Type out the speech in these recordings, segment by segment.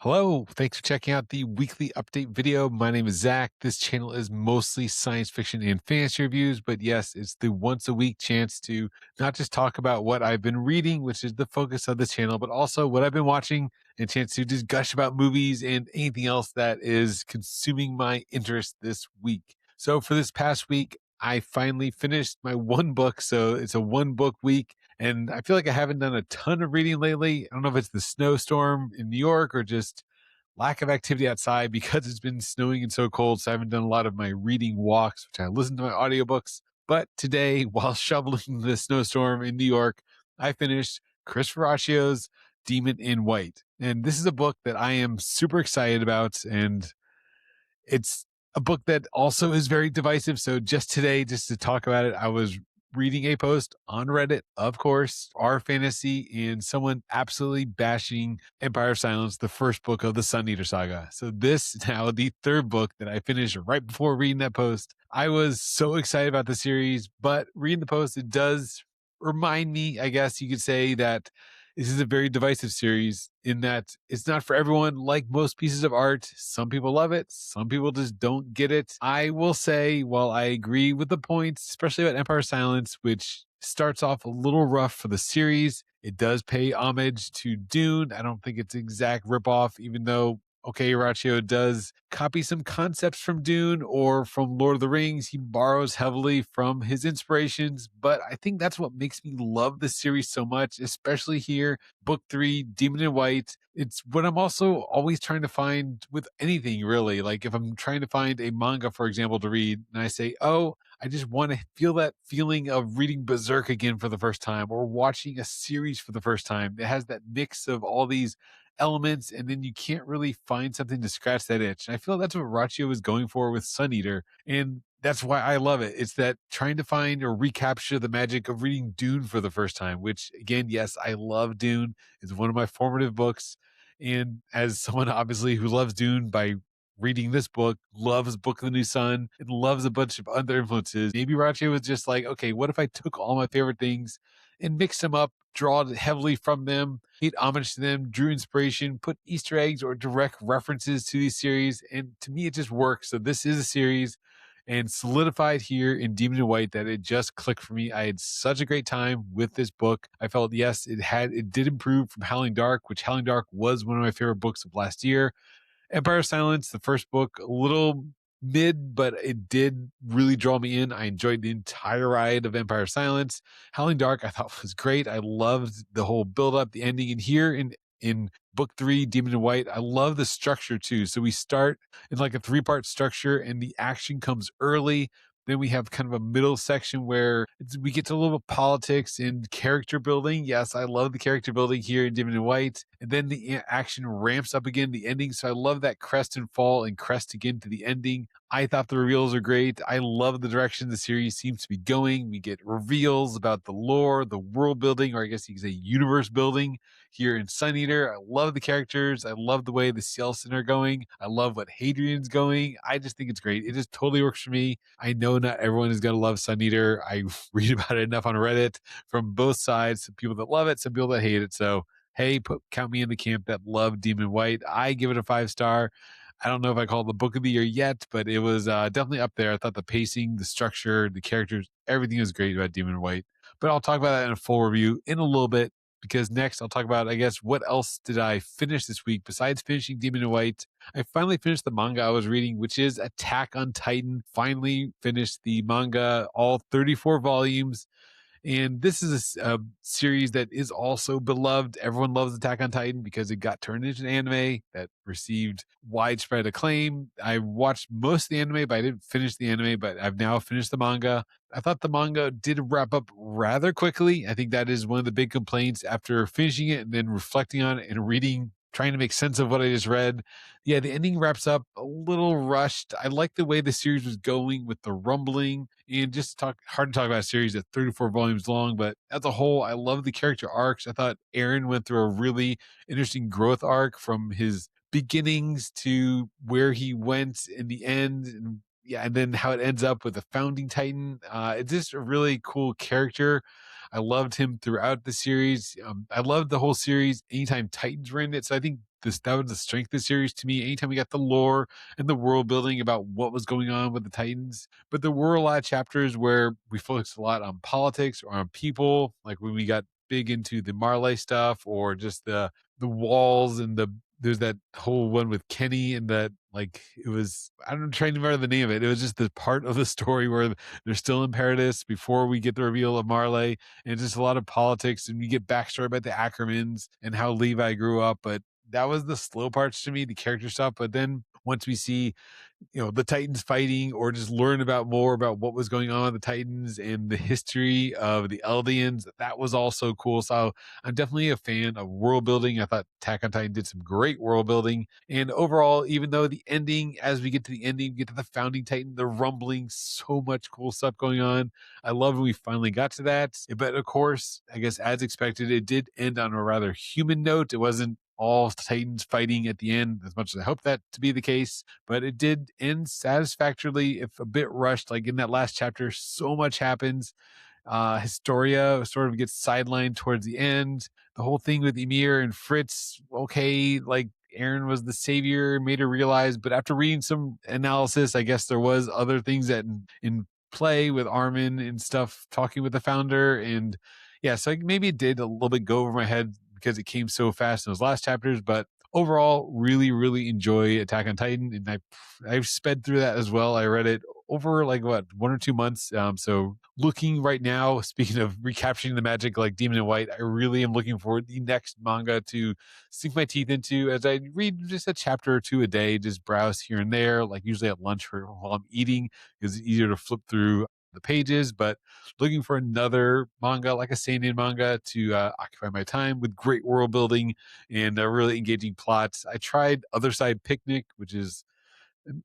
Hello, thanks for checking out the weekly update video. My name is Zach. This channel is mostly science fiction and fantasy reviews, but yes, it's the once a week chance to not just talk about what I've been reading, which is the focus of the channel, but also what I've been watching and chance to just gush about movies and anything else that is consuming my interest this week. So for this past week, I finally finished my one book. So it's a one book week. And I feel like I haven't done a ton of reading lately. I don't know if it's the snowstorm in New York or just lack of activity outside because it's been snowing and so cold. So I haven't done a lot of my reading walks, which I listen to my audiobooks. But today, while shoveling the snowstorm in New York, I finished Chris Ruoccio's Demon in White. And this is a book that I am super excited about. And it's a book that also is very divisive. So just today, just to talk about it, I was reading a post on Reddit, of course, our fantasy, and someone absolutely bashing Empire of Silence, the first book of the Sun Eater saga. So this now the third book that I finished right before reading that post. I was so excited about the series, but reading the post, it does remind me, I guess you could say, that this is a very divisive series in that it's not for everyone. Like most pieces of art, some people love it, some people just don't get it. I will say, while I agree with the points, especially about Empire Silence, which starts off a little rough for the series, it does pay homage to Dune. I don't think it's an exact ripoff, even though okay, Ruocchio does copy some concepts from Dune or from Lord of the Rings. He borrows heavily from his inspirations, but I think that's what makes me love the series so much, especially here, book 3, Demon in White. It's what I'm also always trying to find with anything, really. Like if I'm trying to find a manga, for example, to read, and I say, oh, I just want to feel that feeling of reading Berserk again for the first time or watching a series for the first time. It has that mix of all these elements, and then you can't really find something to scratch that itch. And I feel that's what Ruocchio was going for with Sun Eater, and that's why I love it. It's that trying to find or recapture the magic of reading Dune for the first time, which again, yes, I love Dune. It's one of my formative books. And as someone obviously who loves Dune by reading this book, loves Book of the New Sun, and loves a bunch of other influences, maybe Ruocchio was just like, okay, what if I took all my favorite things and mixed them up, draw heavily from them, paid homage to them, drew inspiration, put Easter eggs or direct references to these series. And to me, it just works. So this is a series and solidified here in Demon in White that it just clicked for me. I had such a great time with this book. I felt, yes, it did improve from Howling Dark, which Howling Dark was one of my favorite books of last year. Empire of Silence, the first book, a little mid, but it did really draw me in. I enjoyed the entire ride of Empire of Silence. Howling Dark, I thought was great. I loved the whole build up, the ending, and here in book 3, Demon in White, I love the structure too. So we start in like a 3-part structure, and the action comes early. Then we have kind of a middle section where we get to a little politics and character building. Yes, I love the character building here in Demon in White. And then the action ramps up again, the ending. So I love that crest and fall and crest again to the ending. I thought the reveals are great. I love the direction the series seems to be going. We get reveals about the lore, the world building, or I guess you could say universe building here in Sun Eater. I love the characters. I love the way the Cielson are going. I love what Hadrian's going. I just think it's great. It just totally works for me. I know not everyone is going to love Sun Eater. I read about it enough on Reddit from both sides. Some people that love it, some people that hate it. So, hey, count me in the camp that love Demon White. I give it a 5-star. I don't know if I call it the book of the year yet, but it was definitely up there. I thought the pacing, the structure, the characters, everything was great about Demon White. But I'll talk about that in a full review in a little bit because next I'll talk about, I guess, what else did I finish this week besides finishing Demon White. I finally finished the manga I was reading, which is Attack on Titan. Finally finished the manga, all 34 volumes. And this is a series that is also beloved. Everyone loves Attack on Titan because it got turned into an anime that received widespread acclaim. I watched most of the anime, but I didn't finish the anime, but I've now finished the manga. I thought the manga did wrap up rather quickly. I think that is one of the big complaints after finishing it and then reflecting on it and reading, trying to make sense of what I just read. Yeah, the ending wraps up a little rushed. I like the way the series was going with the rumbling and just hard to talk about a series that's 34 volumes long, but as a whole, I love the character arcs. I thought Aaron went through a really interesting growth arc from his beginnings to where he went in the end. And yeah, and then how it ends up with the founding Titan. It's just a really cool character. I loved him throughout the series. I loved the whole series anytime Titans were in it. So I think that was the strength of the series to me. Anytime we got the lore and the world building about what was going on with the Titans. But there were a lot of chapters where we focused a lot on politics or on people, like when we got big into the Marley stuff or just the walls and there's that whole one with Kenny and that like it was I'm trying to remember the name of it. It was just the part of the story where they're still in Paradise before we get the reveal of Marley, and just a lot of politics, and we get backstory about the Ackermans and how Levi grew up. But that was the slow parts to me, the character stuff. But then once we see the Titans fighting or just learn about more about what was going on with the Titans and the history of the Eldians, that was also cool. So I'm definitely a fan of world building. I thought Attack on Titan did some great world building. And overall, even though the ending, as we get to the ending, we get to the founding Titan, the rumbling, so much cool stuff going on. I love when we finally got to that. But of course, I guess as expected, it did end on a rather human note. It wasn't all Titans fighting at the end, as much as I hope that to be the case. But it did end satisfactorily, if a bit rushed. Like in that last chapter, so much happens. Historia sort of gets sidelined towards the end. The whole thing with Ymir and Fritz, okay, like Aaron was the savior, made her realize. But after reading some analysis, I guess there was other things that in play with Armin and stuff, talking with the founder. And yeah, so maybe it did a little bit go over my head because it came so fast in those last chapters. But overall, really, really enjoy Attack on Titan. And I've sped through that as well. I read it over like 1 or 2 months. So looking right now, speaking of recapturing the magic like Demon in White, I really am looking forward to the next manga to sink my teeth into as I read just a chapter or two a day, just browse here and there, like usually at lunch or while I'm eating, because it's easier to flip through the pages. But looking for another manga, like a seinen manga, to occupy my time with great world building and really engaging plots. I tried Other Side Picnic, which is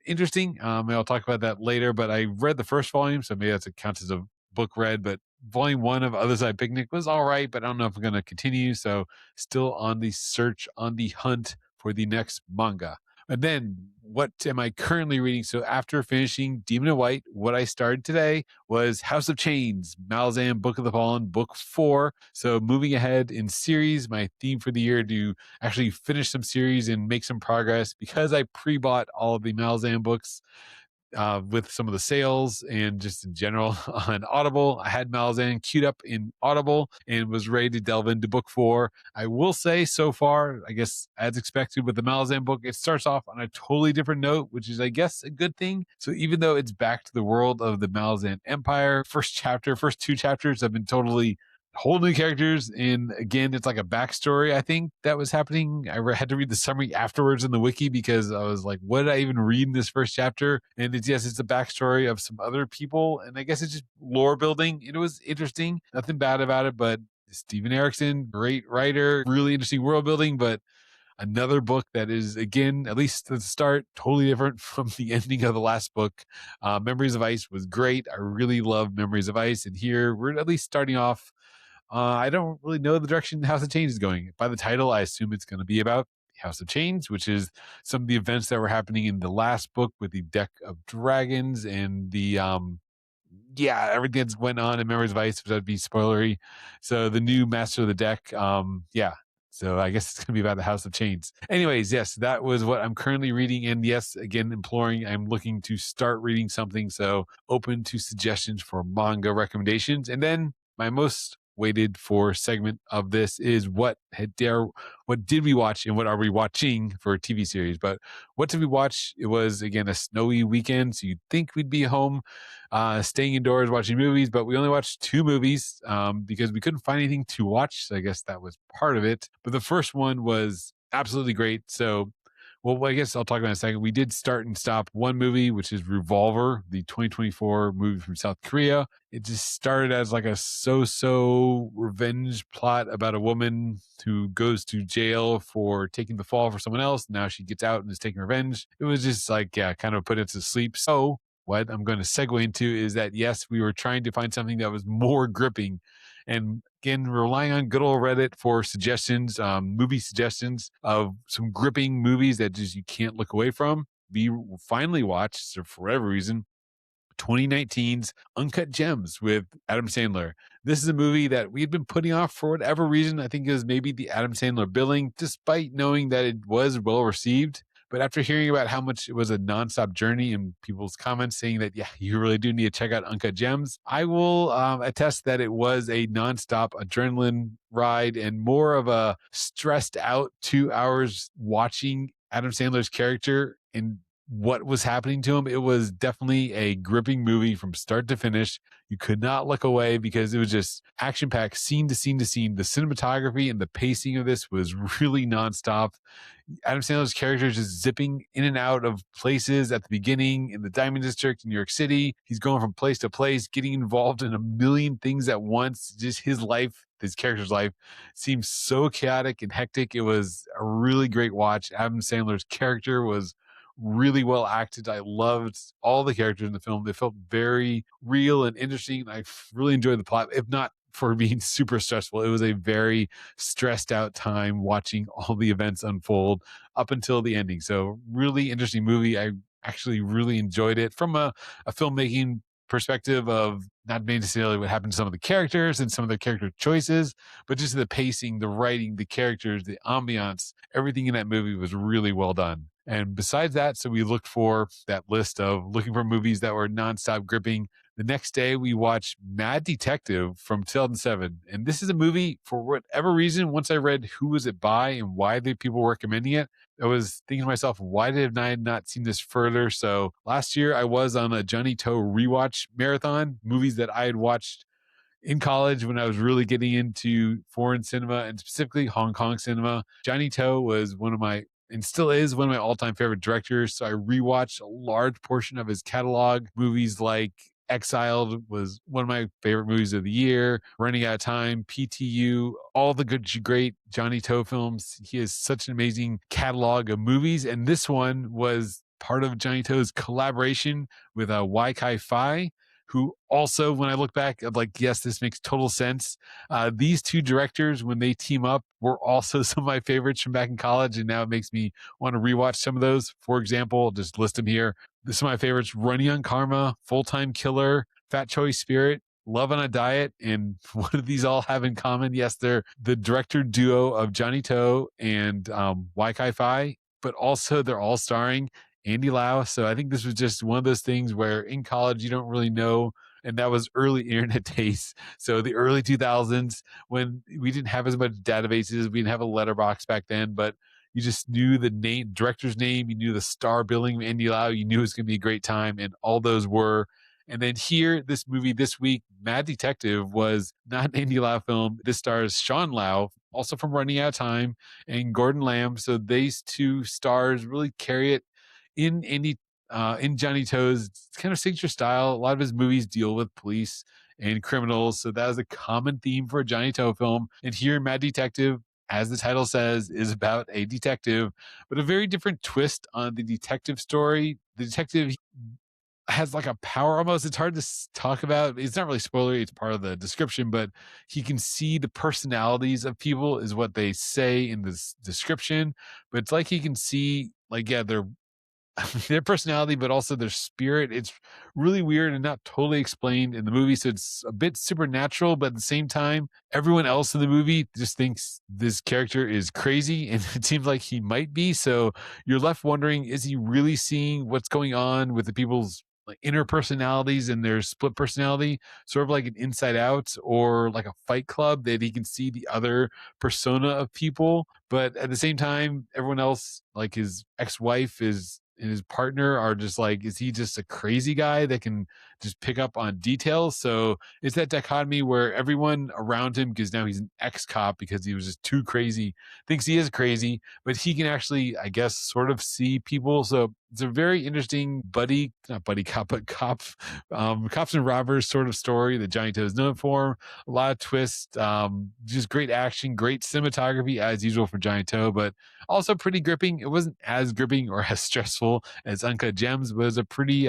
interesting. And I'll talk about that later. But I read the first volume, so maybe that's counts as a book read. But volume 1 of Other Side Picnic was all right, but I don't know if I'm going to continue. So still on the search, on the hunt for the next manga. And then what am I currently reading? So after finishing Demon in White, what I started today was House of Chains, Malazan Book of the Fallen, book 4. So moving ahead in series, my theme for the year to actually finish some series and make some progress, because I pre-bought all of the Malazan books with some of the sales and just in general on Audible. I had Malazan queued up in Audible and was ready to delve into book 4. I will say so far, I guess as expected with the Malazan book, it starts off on a totally different note, which is, I guess, a good thing. So even though it's back to the world of the Malazan Empire, first 2 chapters have been totally whole new characters, and again it's like a backstory. I think that was happening. Had to read the summary afterwards in the wiki because I was like, what did I even read in this first chapter? And it's the backstory of some other people, and I guess it's just lore building. It was interesting, nothing bad about it. But Steven Erikson, great writer, really interesting world building. But another book that is, again, at least at the start, totally different from the ending of the last book. Memories of Ice was great. I really love Memories of Ice, and here we're at least starting off. I don't really know the direction House of Chains is going. By the title, I assume it's going to be about House of Chains, which is some of the events that were happening in the last book with the deck of dragons and the everything that's went on in Memories of Ice, which would be spoilery. So the new master of the deck, so I guess it's going to be about the House of Chains. Anyways, yes, that was what I'm currently reading. And yes, again, I'm looking to start reading something. So open to suggestions for manga recommendations. And then my most waited for segment of this is what did we watch and what are we watching for a TV series. But what did we watch? It was, again, a snowy weekend, so you'd think we'd be home staying indoors watching movies, but we only watched 2 movies because we couldn't find anything to watch, so I guess that was part of it. But the first one was absolutely great. So I guess I'll talk about it in a second. We did start and stop one movie, which is Revolver, the 2024 movie from South Korea. It just started as like a so-so revenge plot about a woman who goes to jail for taking the fall for someone else. Now she gets out and is taking revenge. It was just like, kind of put it to sleep. So what I'm going to segue into is that, yes, we were trying to find something that was more gripping. And again, relying on good old Reddit for suggestions, movie suggestions of some gripping movies that just you can't look away from. We finally watched, so for whatever reason, 2019's Uncut Gems with Adam Sandler. This is a movie that we had been putting off for whatever reason. I think it was maybe the Adam Sandler billing, despite knowing that it was well received. But after hearing about how much it was a nonstop journey and people's comments saying that, yeah, you really do need to check out Uncut Gems, I will attest that it was a nonstop adrenaline ride and more of a stressed out 2 hours watching Adam Sandler's character and what was happening to him. It was definitely a gripping movie from start to finish. You could not look away because it was just action packed, scene to scene to scene. The cinematography and the pacing of this was really nonstop. Adam Sandler's character is just zipping in and out of places at the beginning in the Diamond District in New York City. He's going from place to place, getting involved in a million things at once. Just his life, his character's life, seems so chaotic and hectic. It was a really great watch. Adam Sandler's character was really well acted. I loved all the characters in the film. They felt very real and interesting. I really enjoyed the plot, if not for being super stressful. It was a very stressed out time watching all the events unfold up until the ending. So really interesting movie. I actually really enjoyed it from a filmmaking perspective of not necessarily what happened to some of the characters and some of the character choices, but just the pacing, the writing, the characters, the ambiance, everything in that movie was really well done. And besides that, so we looked for that list of looking for movies that were nonstop gripping. The next day, we watched Mad Detective from 2007. And this is a movie, for whatever reason, once I read who was it by and why the people were recommending it, I was thinking to myself, why did I not seen this further? So last year, I was on a Johnny Toe rewatch marathon, movies that I had watched in college when I was really getting into foreign cinema and specifically Hong Kong cinema. Johnny Toe was one of my and still is one of my all-time favorite directors. So I rewatched a large portion of his catalog. Movies like Exiled was one of my favorite movies of the year. Running Out of Time, PTU, all the great Johnny Toe films. He has such an amazing catalog of movies. And this one was part of Johnny Toe's collaboration with Wai Kai Fi, who also, when I look back, I'm like, yes, this makes total sense. These two directors, when they team up, were also some of my favorites from back in college, and now it makes me want to rewatch some of those. For example, just list them here. This is my favorites: Running on Karma, Full Time Killer, Fat Choice Spirit, Love on a Diet. And what do these all have in common? Yes, they're the director duo of Johnny Toe and Wai Kai Fi, but also they're all starring Andy Lau. So I think this was just one of those things where in college you don't really know. And that was early internet days. So the early 2000s when we didn't have as much databases, we didn't have a letterbox back then, but you just knew the name, director's name, you knew the star billing of Andy Lau, you knew it was going to be a great time, and all those were. And then here, this movie this week, Mad Detective, was not an Andy Lau film. This stars Sean Lau, also from Running Out of Time, and Gordon Lamb. So these two stars really carry it in Johnny Toe's kind of signature style. A lot of his movies deal with police and criminals, so that is a common theme for a Johnny Toe film. And here, Mad Detective, as the title says, is about a detective, but a very different twist on the detective story. The detective has like a power almost. It's hard to talk about. It's not really spoilery. It's part of the description, but he can see the personalities of people is what they say in this description. But it's like he can see, like, yeah, their personality, but also their spirit. It's really weird and not totally explained in the movie. So it's a bit supernatural, but at the same time, everyone else in the movie just thinks this character is crazy. And it seems like he might be. So you're left wondering, is he really seeing what's going on with the people's like inner personalities and their split personality, sort of like an Inside Out or like a Fight Club, that he can see the other persona of people, but at the same time, everyone else, like his ex-wife is and his partner, are just like, is he just a crazy guy that can just pick up on details? So it's that dichotomy where everyone around him, because now he's an ex-cop because he was just too crazy, thinks he is crazy, but he can actually, I guess, sort of see people. So it's a very interesting not buddy cop, but cops and robbers sort of story that Johnny Toe is known for. A lot of twists, just great action, great cinematography as usual for Johnny Toe, but also pretty gripping. It wasn't as gripping or as stressful as Uncut Gems, but it was a pretty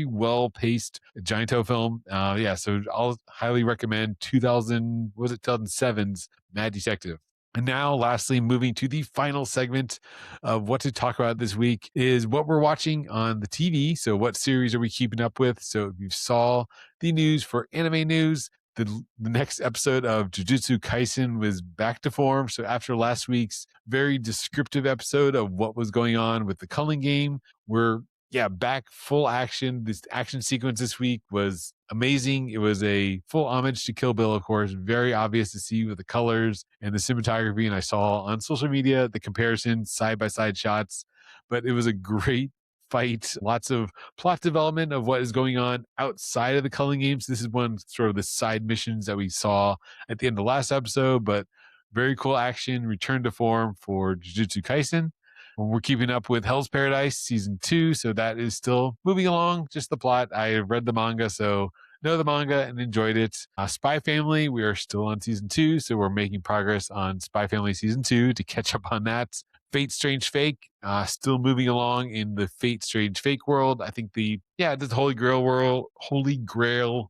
well paced Johnny Toe film. So I'll highly recommend 2007's Mad Detective. And now, lastly, moving to the final segment of what to talk about this week is what we're watching on the TV. So, what series are we keeping up with? So, if you saw the news for anime news, the next episode of Jujutsu Kaisen was back to form. So, after last week's very descriptive episode of what was going on with the Culling game, we're back full action. This action sequence this week was amazing. It was a full homage to Kill Bill, of course, very obvious to see with the colors and the cinematography. And I saw on social media the comparison side by side shots, but it was a great fight. Lots of plot development of what is going on outside of the Culling games. This is one sort of the side missions that we saw at the end of the last episode, but very cool action, return to form for Jujutsu Kaisen. We're keeping up with Hell's Paradise season 2, so that is still moving along. Just the plot. I read the manga, so know the manga and enjoyed it. Spy Family, we are still on season 2, so we're making progress on Spy Family season 2 to catch up on that. Fate Strange Fake, still moving along in the Fate Strange Fake world. I think the Holy Grail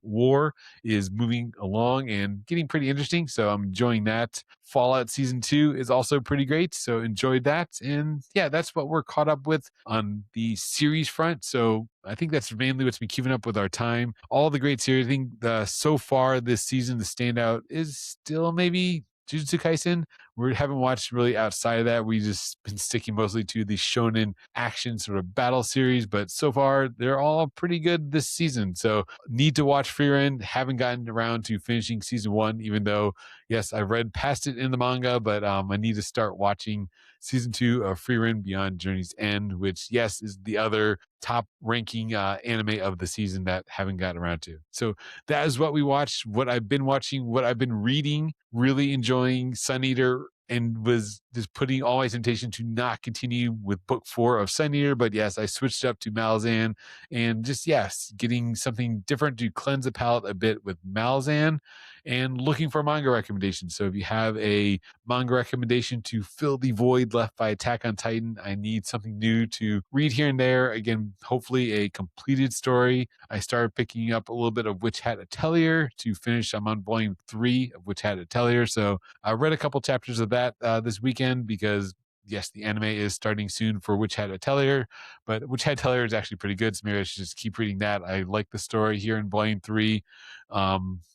War is moving along and getting pretty interesting. So I'm enjoying that. Fallout season 2 is also pretty great. So enjoyed that. And that's what we're caught up with on the series front. So I think that's mainly what's been keeping up with our time. All the great series. I think so far this season, the standout is still maybe Jujutsu Kaisen. We haven't watched really outside of that. We just been sticking mostly to the shonen action sort of battle series, but so far they're all pretty good this season. So need to watch Frieren. Haven't gotten around to finishing season 1, even though yes, I read past it in the manga, but I need to start watching season 2 of Frieren Beyond Journey's End, which yes is the other top ranking anime of the season that haven't gotten around to. So that is what we watched, what I've been watching, what I've been reading, really enjoying Sun Eater, and was just putting all my temptation to not continue with book 4 of Sun Eater. But yes, I switched up to Malazan and just, getting something different to cleanse the palate a bit with Malazan and looking for manga recommendations. So if you have a manga recommendation to fill the void left by Attack on Titan, I need something new to read here and there. Again, hopefully a completed story. I started picking up a little bit of Witch Hat Atelier to finish. I'm on volume 3 of Witch Hat Atelier. So I read a couple chapters of that this weekend because yes, the anime is starting soon for Witch Hat Atelier, but Witch Hat Atelier is actually pretty good, so maybe I should just keep reading that. I like the story here in volume 3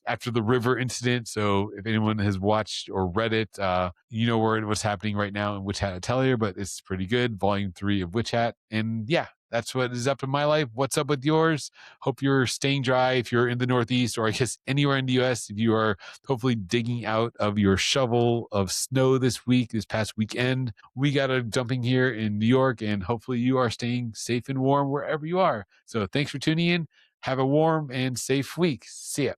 after the river incident. So if anyone has watched or read it, you know what's happening right now in Witch Hat Atelier, but it's pretty good. Volume 3 of Witch Hat. And that's what is up in my life. What's up with yours? Hope you're staying dry if you're in the Northeast, or I guess anywhere in the US, if you are hopefully digging out of your shovel of snow this past weekend. We got a dumping here in New York, and hopefully you are staying safe and warm wherever you are. So thanks for tuning in. Have a warm and safe week. See ya.